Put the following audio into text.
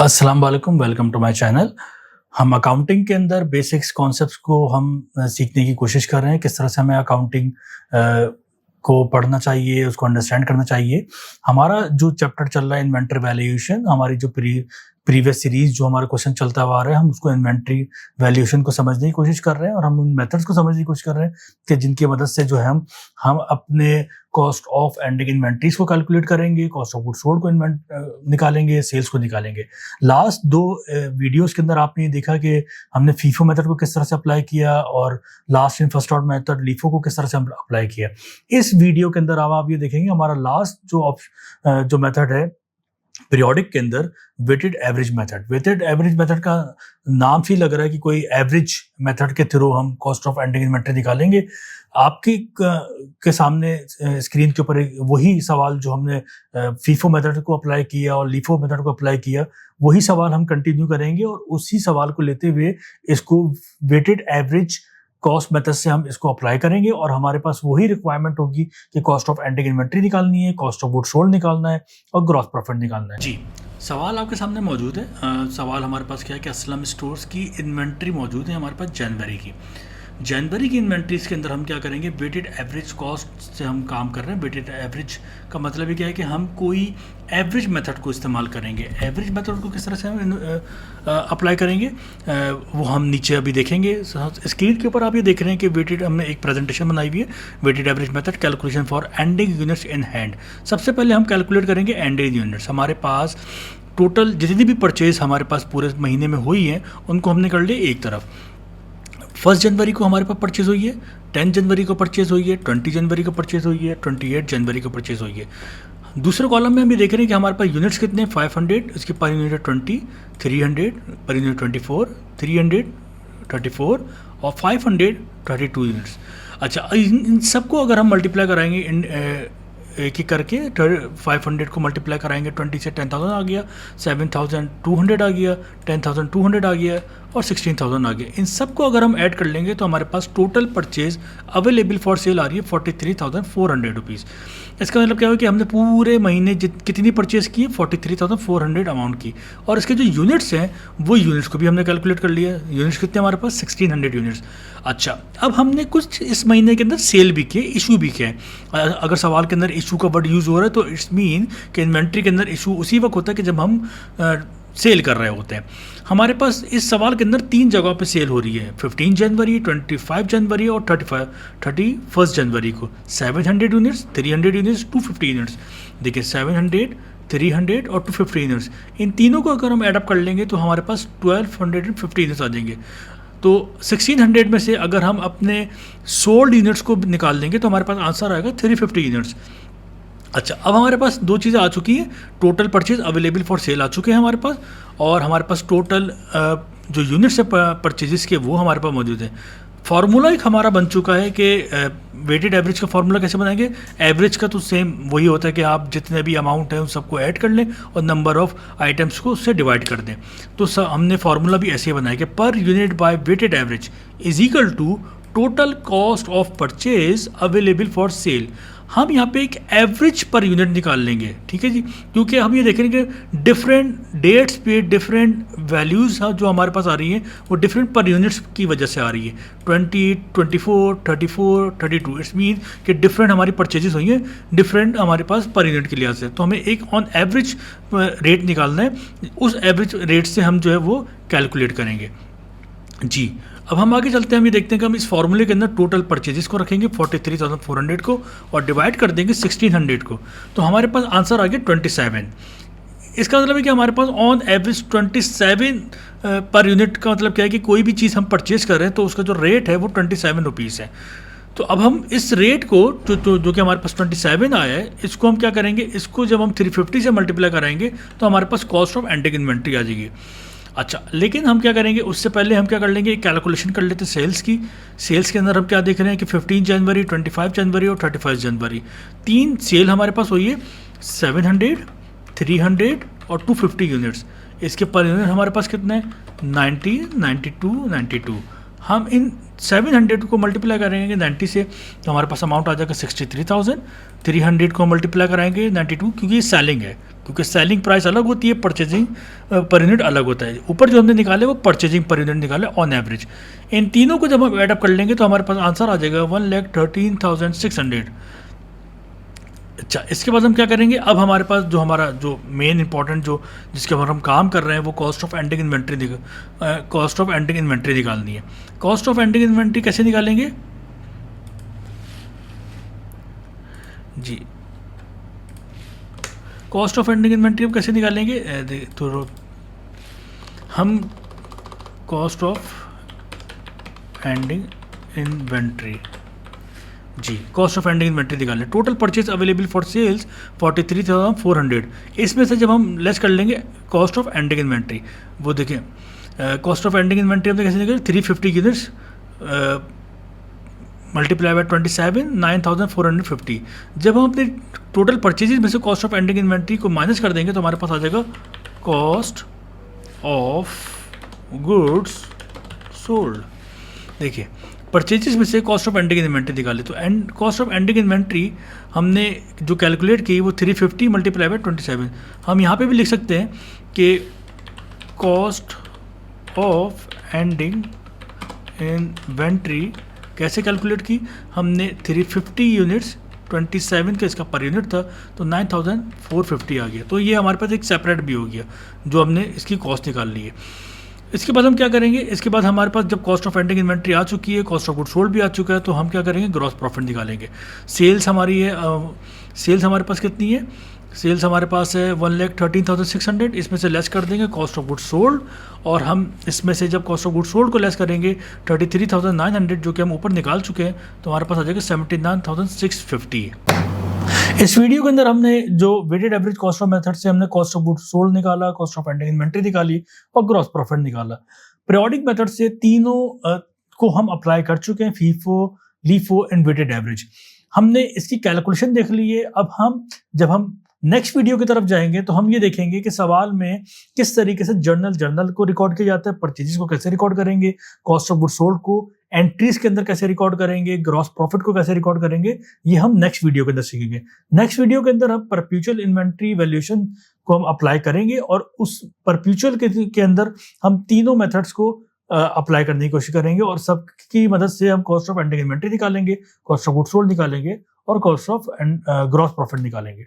अस्सलाम वालेकुम, welcome to my channel. हम अकाउंटिंग के अंदर बेसिक्स कॉन्सेप्ट्स को हम सीखने की कोशिश कर रहे हैं, किस तरह से हमें अकाउंटिंग को पढ़ना चाहिए, उसको अंडरस्टैंड करना चाहिए। हमारा जो चैप्टर चल रहा है इन्वेंटरी वैल्यूएशन, हमारी जो प्रीवियस सीरीज जो हमारा क्वेश्चन चलता हुआ आ रहा है, हम उसको इन्वेंटरी वैल्यूएशन को समझने की कोशिश कर रहे हैं और हम उन मेथड्स को समझने की कोशिश कर रहे हैं कि जिनकी मदद से जो है हम अपने कॉस्ट ऑफ एंडिंग इन्वेंट्रीज को कैलकुलेट करेंगे, कॉस्ट ऑफ गुड्स सोल्ड को निकालेंगे, सेल्स को निकालेंगे। लास्ट दो वीडियोस के अंदर आपने देखा कि हमने फीफो मेथड को किस तरह से अप्लाई किया और last in first out method LIFO को किस तरह से अप्लाई किया। इस वीडियो के अंदर आप ये देखेंगे हमारा लास्ट जो मेथड है पीरियोडिक के अंदर weighted average method. Weighted average method का नाम से ही लग रहा है कि कोई एवरेज मेथड के थ्रू हम कॉस्ट ऑफ एंडिंग इन्वेंटरी निकालेंगे। आपकी के सामने स्क्रीन के ऊपर वही सवाल जो हमने फीफो मेथड को अप्लाई किया और लीफो मेथड को अप्लाई किया, वही सवाल हम कंटिन्यू करेंगे और उसी सवाल को लेते हुए इसको वेटेड एवरेज कॉस्ट मेथड से हम इसको अप्लाई करेंगे और हमारे पास वही रिक्वायरमेंट होगी कि कॉस्ट ऑफ एंडिंग इन्वेंटरी निकालनी है, कॉस्ट ऑफ गुड्स सोल्ड निकालना है और ग्रॉस प्रॉफिट निकालना है। जी, सवाल आपके सामने मौजूद है। सवाल हमारे पास क्या है कि असलम स्टोर्स की इन्वेंट्री मौजूद है हमारे पास जनवरी की इन्वेंट्रीज के अंदर हम क्या करेंगे, वेटेड एवरेज कॉस्ट से हम काम कर रहे हैं। वेटेड एवरेज का मतलब क्या है कि हम कोई एवरेज मेथड को इस्तेमाल करेंगे। एवरेज मेथड को किस तरह से हम अप्लाई करेंगे वो हम नीचे अभी देखेंगे। स्क्रीन के ऊपर आप ये देख रहे हैं कि वेटेड, हमने एक प्रेजेंटेशन बनाई हुई है, weighted average method calculation for ending units in hand. सबसे पहले हम कैलकुलेट करेंगे एंडिंग यूनिट्स। हमारे पास टोटल जितनी भी परचेज हमारे पास पूरे महीने में हुई है उनको हमने कर लिया एक तरफ। 1 जनवरी को हमारे पास परचेज हुई है, 10 जनवरी को परचेज हुई है, 20 जनवरी को परचेज हुई है, 28 जनवरी को परचेज हुई है। दूसरे कॉलम में हम ये देख रहे हैं कि हमारे पास यूनिट्स कितने हैं, 500, इसके पर यूनिट है 20, 300 पर यूनिट 24, 334 और 532 यूनिट्स। अच्छा, इन सबको अगर हम मल्टीप्लाई कराएंगे एक एक करके 500 को मल्टीप्लाई कराएंगे 20 से 10,000 आ गया, 7,200 आ गया, 10,200 आ गया और 16,000 आ गया। इन सबको अगर हम ऐड कर लेंगे तो हमारे पास total purchase available for sale आ रही है 43,400 रुपीज़। इसका मतलब क्या है कि हमने पूरे महीने कितनी परचेज की है, 43,400 अमाउंट की। और इसके जो यूनिट्स हैं वो यूनिट्स को भी हमने कैलकुलेट कर लिया। यूनिट्स कितने हमारे पास, 1600 यूनिट्स। अच्छा, अब हमने कुछ इस महीने के अंदर सेल भी किए, इशू भी किए। अगर सवाल के अंदर इशू का वर्ड यूज़ हो रहा है तो इट्स मीन कि इन्वेंट्री के अंदर इशू उसी वक्त होता है कि जब हम सेल कर रहे होते हैं। हमारे पास इस सवाल के अंदर 3 जगहों पे सेल हो रही है, 15 जनवरी, 25 जनवरी और 31 जनवरी को। 700 यूनिट्स, 300 यूनिट्स, 250 यूनिट्स। देखिए 700, 300 और 250 यूनिट्स, इन तीनों को अगर हम एडअप कर लेंगे तो हमारे पास 1250 यूनिट्स आ जाएंगे। तो 1600 में से अगर हम अपने सोल्ड यूनिट्स को निकाल लेंगे तो हमारे पास आंसर आएगा 350 यूनिट्स। अच्छा, अब हमारे पास 2 चीज़ें आ चुकी हैं, total purchase available for sale आ चुके हैं हमारे पास, और हमारे पास टोटल जो यूनिट्स है परचेजेस के वो हमारे पास मौजूद है। फार्मूला एक हमारा बन चुका है कि वेटेड एवरेज का फार्मूला कैसे बनाएंगे। एवरेज का तो सेम वही होता है कि आप जितने भी अमाउंट है उन सबको ऐड कर लें और नंबर ऑफ आइटम्स को उससे डिवाइड कर दें। तो हमने फार्मूला भी ऐसे बनाया कि per unit by weighted average is equal to total cost of purchase available for sale. हम यहाँ पे एक एवरेज पर यूनिट निकाल लेंगे, ठीक है जी, क्योंकि हम ये देखेंगे कि डिफरेंट डेट्स पे डिफरेंट वैल्यूज़ जो हमारे पास आ रही हैं वो डिफरेंट पर यूनिट्स की वजह से आ रही है। 20, 24, 34, 32, इट्स मीन कि डिफरेंट हमारी परचेजेस हुई हैं डिफरेंट हमारे पास पर यूनिट के लिहाज से। तो हमें एक ऑन एवरेज रेट निकालना है, उस एवरेज रेट से हम जो है वो कैलकुलेट करेंगे। जी, अब हम आगे चलते हैं, हम ये देखते हैं कि हम इस फार्मूले के अंदर टोटल परचेजेस को रखेंगे 43,400 को और डिवाइड कर देंगे 1600 को, तो हमारे पास आंसर आ गया 27। इसका मतलब है कि हमारे pass on average 27 per unit का मतलब क्या है कि कोई भी चीज़ हम परचेज कर रहे हैं तो उसका जो रेट है वो 27 रुपीज़ है। तो अब हम इस रेट को जो कि हमारे पास 27 आया है, इसको हम क्या करेंगे, इसको जब हम 350 से मल्टीप्लाई कराएंगे तो हमारे पास कॉस्ट ऑफ एंडिंग इन्वेंट्री आ जाएगी। अच्छा, लेकिन हम क्या करेंगे, उससे पहले हम क्या कर लेंगे, कैलकुलेशन कर लेते हैं सेल्स की। सेल्स के अंदर हम क्या देख रहे हैं कि 15 जनवरी, 25 जनवरी और 31 जनवरी 3 सेल हमारे पास हुई है, 700, 300 और 250 यूनिट्स। इसके पर यूनिट हमारे पास कितने हैं, 90, 92, 92। हम इन 700 को मल्टीप्लाई करेंगे 90 से, तो हमारे पास अमाउंट आ जाएगा 63,000। 300 को मल्टीप्लाई कराएंगे 92, क्योंकि ये सेलिंग है, क्योंकि सेलिंग प्राइस अलग होती है, परचेजिंग पर यूनिट अलग होता है। ऊपर जो हमने निकाले वो परचेजिंग पर यूनिट निकाले ऑन एवरेज। इन तीनों को जब हम एडअप कर लेंगे तो हमारे पास आंसर आ जाएगा 1,13,600। अच्छा, इसके बाद हम क्या करेंगे, अब हमारे पास जो हमारा जो मेन इंपॉर्टेंट जो जिसके ऊपर हम काम कर रहे हैं वो कॉस्ट ऑफ एंडिंग इन्वेंट्री निकालनी है। कॉस्ट ऑफ एंडिंग इन्वेंट्री कैसे निकालेंगे जी, कॉस्ट ऑफ एंडिंग इन्वेंट्री हम कैसे निकालेंगे, तो हम कॉस्ट ऑफ एंडिंग इन्वेंट्री जी, कॉस्ट ऑफ एंडिंग इन्वेंट्री निकाल लें। Total purchase available for sales 43,400। इसमें से जब हम लेस कर लेंगे कॉस्ट ऑफ एंडिंग इन्वेंट्री, वो देखिए कॉस्ट ऑफ एंडिंग इन्वेंट्री हमने कैसे निकाली, 350 यूनिट्स मल्टीप्लाई बाय 27, 9,450। जब हम अपने टोटल परचेजेज में से कॉस्ट ऑफ एंडिंग इन्वेंट्री को माइनस कर देंगे तो हमारे पास आ जाएगा कॉस्ट ऑफ गुड्स सोल्ड। देखिए परचेजेस में से कॉस्ट ऑफ एंडिंग इन्वेंट्री निकाले, तो कॉस्ट ऑफ एंडिंग इन्वेंट्री हमने जो कैलकुलेट की वो 350 मल्टीप्लाई बाय 27। हम यहाँ पे भी लिख सकते हैं कि कॉस्ट ऑफ एंडिंग इन्वेंट्री कैसे कैलकुलेट की, हमने 350 यूनिट्स 27 का इसका पर यूनिट था तो 9,450 आ गया। तो ये हमारे पास एक सेपरेट भी हो गया जो हमने इसकी कॉस्ट निकाल ली है। इसके बाद हम क्या करेंगे, इसके बाद हमारे पास जब कॉस्ट ऑफ एंडिंग इन्वेंट्री आ चुकी है, कॉस्ट ऑफ गुड सोल्ड भी आ चुका है, तो हम क्या करेंगे, ग्रॉस प्रॉफिट निकालेंगे। सेल्स हमारी है, सेल्स हमारे पास कितनी है, सेल्स हमारे पास है 1,13,600। इसमें से लेस कर देंगे कॉस्ट ऑफ गुड सोल्ड, और हम इसमें से जब कॉस्ट ऑफ गुड सोल्ड को लेस करेंगे 33,900 जो कि हम ऊपर निकाल चुके हैं, तो हमारे पास आ जाएगा 79,650। इस वीडियो के अंदर हमने जो weighted average cost of method से हमने कॉस्ट ऑफ गुड्स सोल्ड निकाला, कॉस्ट ऑफ एंडिंग इन्वेंट्री निकाली और ग्रॉस प्रॉफिट निकाला। पीरियोडिक मेथड से तीनों को हम अप्लाई कर चुके हैं, FIFO, LIFO and weighted average. हमने इसकी कैलकुलेशन देख ली है। अब जब हम नेक्स्ट वीडियो की तरफ जाएंगे तो हम ये देखेंगे कि सवाल में किस तरीके से जर्नल को रिकॉर्ड किया जाता है, परचेजेस को कैसे रिकॉर्ड करेंगे, कॉस्ट ऑफ गुड्स सोल्ड को एंट्रीज के अंदर कैसे रिकॉर्ड करेंगे, ग्रॉस प्रॉफिट को कैसे रिकॉर्ड करेंगे, ये हम नेक्स्ट वीडियो के अंदर सीखेंगे। नेक्स्ट वीडियो के अंदर हम परपेचुअल इन्वेंट्री वैल्यूएशन को हम अप्लाई करेंगे और उस परपेचुअल के अंदर हम तीनों मेथड्स को अप्लाई करने की कोशिश करेंगे और सबकी मदद से हम कॉस्ट ऑफ एंडिंग इन्वेंट्री निकालेंगे, कॉस्ट ऑफ गुड्स सोल्ड निकालेंगे और कॉस्ट ऑफ ग्रॉस प्रॉफिट निकालेंगे।